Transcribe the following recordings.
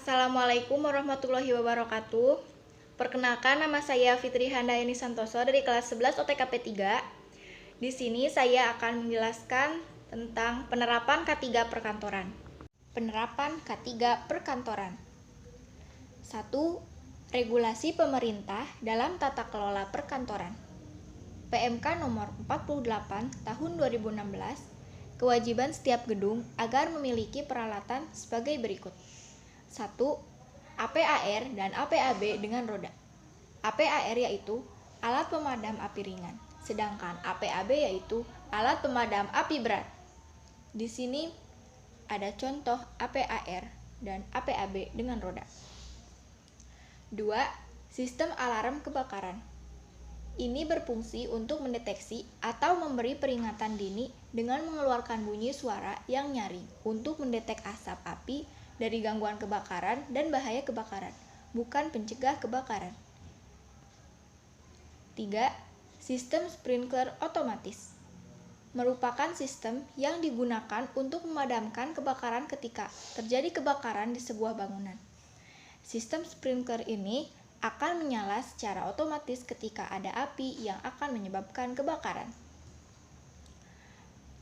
Assalamualaikum warahmatullahi wabarakatuh. Perkenalkan, nama saya Fitri Handayani Santoso dari kelas 11 OTKP 3. Di sini saya akan menjelaskan tentang penerapan K3 perkantoran. Penerapan K3 perkantoran. 1. Regulasi pemerintah dalam tata kelola perkantoran. PMK nomor 48 tahun 2016, kewajiban setiap gedung agar memiliki peralatan sebagai berikut. 1. APAR dan APAB dengan roda. APAR yaitu alat pemadam api ringan, sedangkan APAB yaitu alat pemadam api berat. Di sini ada contoh APAR dan APAB dengan roda. 2. Sistem alarm kebakaran. Ini berfungsi untuk mendeteksi atau memberi peringatan dini dengan mengeluarkan bunyi suara yang nyaring untuk mendetek asap api dari gangguan kebakaran dan bahaya kebakaran, bukan pencegah kebakaran. 3. Sistem sprinkler otomatis. Merupakan sistem yang digunakan untuk memadamkan kebakaran ketika terjadi kebakaran di sebuah bangunan. Sistem sprinkler ini akan menyala secara otomatis ketika ada api yang akan menyebabkan kebakaran.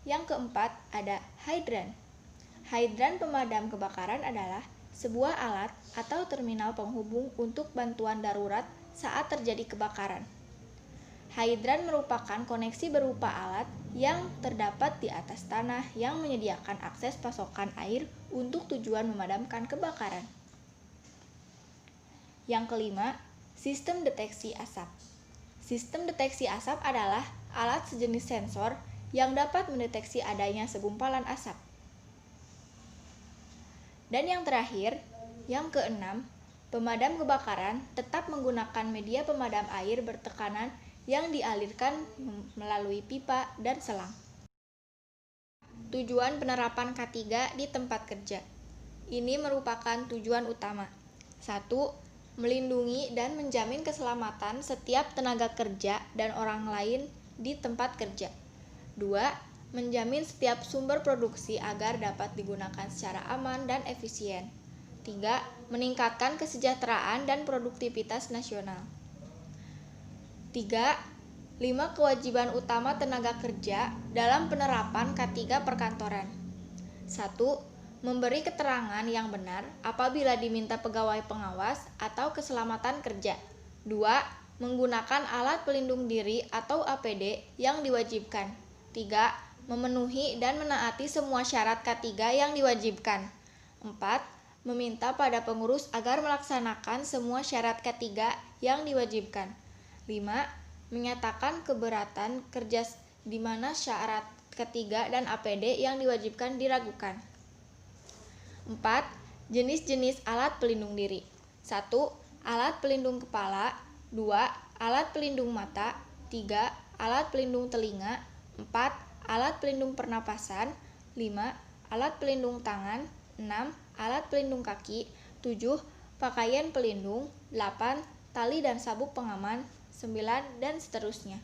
Yang keempat, ada hidran. Hidran pemadam kebakaran adalah sebuah alat atau terminal penghubung untuk bantuan darurat saat terjadi kebakaran. Hidran merupakan koneksi berupa alat yang terdapat di atas tanah yang menyediakan akses pasokan air untuk tujuan memadamkan kebakaran. Yang kelima, sistem deteksi asap. Sistem deteksi asap adalah alat sejenis sensor yang dapat mendeteksi adanya segumpalan asap. Dan yang terakhir, yang keenam, pemadam kebakaran tetap menggunakan media pemadam air bertekanan yang dialirkan melalui pipa dan selang. Tujuan penerapan K3 di tempat kerja. Ini merupakan tujuan utama. 1. Melindungi dan menjamin keselamatan setiap tenaga kerja dan orang lain di tempat kerja. 2. Menjamin setiap sumber produksi agar dapat digunakan secara aman dan efisien. 3. Meningkatkan kesejahteraan dan produktivitas nasional. 3. 5 kewajiban utama tenaga kerja dalam penerapan K3 perkantoran. 1. Memberi keterangan yang benar apabila diminta pegawai pengawas atau keselamatan kerja. 2. Menggunakan alat pelindung diri atau APD yang diwajibkan. 3. Memenuhi dan menaati semua syarat K3 yang diwajibkan. 4. Meminta pada pengurus agar melaksanakan semua syarat K3 yang diwajibkan. 5. Menyatakan keberatan kerja di mana syarat K3 dan APD yang diwajibkan diragukan. 4. Jenis-jenis alat pelindung diri. 1. Alat pelindung kepala. 2. Alat pelindung mata. 3. Alat pelindung telinga. 4. Alat pelindung pernapasan. 5. Alat pelindung tangan. 6. Alat pelindung kaki. 7. Pakaian pelindung. 8. Tali dan sabuk pengaman. 9. Dan seterusnya.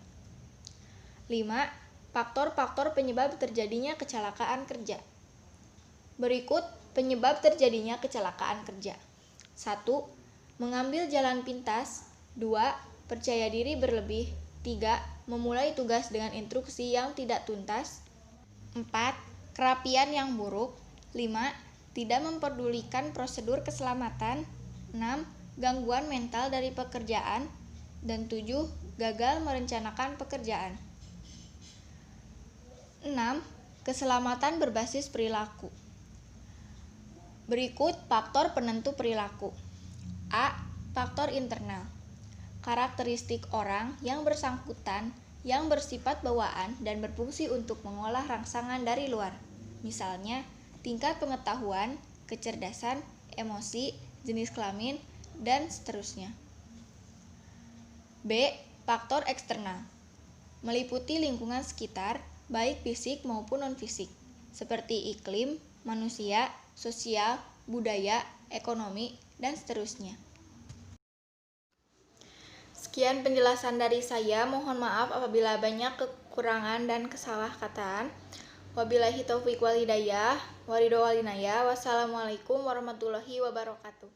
5. Faktor-faktor penyebab terjadinya kecelakaan kerja. Berikut penyebab terjadinya kecelakaan kerja. 1. Mengambil jalan pintas. 2. Percaya diri berlebih. 3. Memulai tugas dengan instruksi yang tidak tuntas. 4. Kerapian yang buruk. 5. Tidak memperdulikan prosedur keselamatan. 6. Gangguan mental dari pekerjaan. Dan 7. Gagal merencanakan pekerjaan. 6. Keselamatan berbasis perilaku. Berikut faktor penentu perilaku. A. Faktor internal. Karakteristik orang yang bersangkutan yang bersifat bawaan dan berfungsi untuk mengolah rangsangan dari luar. Misalnya, tingkat pengetahuan, kecerdasan, emosi, jenis kelamin, dan seterusnya. B. Faktor eksternal. Meliputi lingkungan sekitar, baik fisik maupun non-fisik, seperti iklim, manusia, sosial, budaya, ekonomi, dan seterusnya. Sekian penjelasan dari saya, mohon maaf apabila banyak kekurangan dan kesalahan. Wabillahi taufiq wal hidayah. Waridho walinaya. Wassalamualaikum warahmatullahi wabarakatuh.